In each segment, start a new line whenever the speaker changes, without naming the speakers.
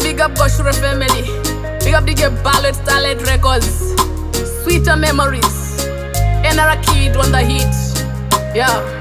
big up Goshure family. Big up DJ Baloe Starlet Records. Sweeter memories. Another kid on the hit. Yeah.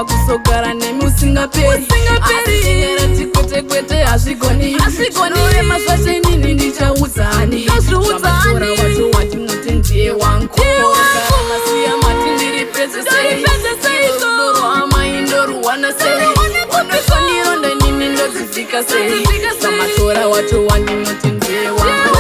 Kusogara nemi usingaperi Munyaradzi kwete hazvigoni Norema zvashe nini ndichaudzani Zvamatora wacho wati muti ndiye wangu Masiya mati ndiri pese sei Rudo rwama indoruwana sei Ondofaniro ndanini ndodzifika sei Zvamatora wacho wati muti ndiye wangu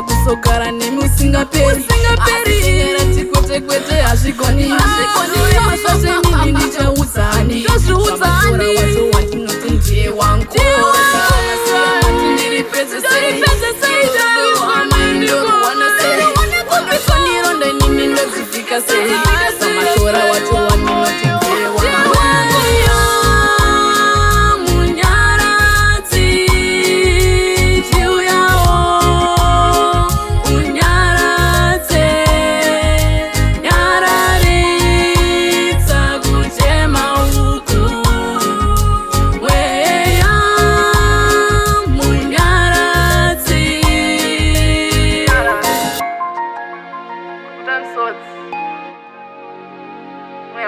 Kusogara nemi usingaperi Munyaradzi kwete hazvigoni Norema zvashe nini ndichaudzani Zvamatora wacho wati muti ndiye wangu Masiya mati ndiri pese sei Rudo rwama indoruwana sei Ondofaniro ndanini ndodzifika sei Zvamatora wacho wati muti ndiye wangu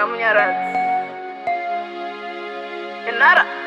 Munyaradzi. Nada.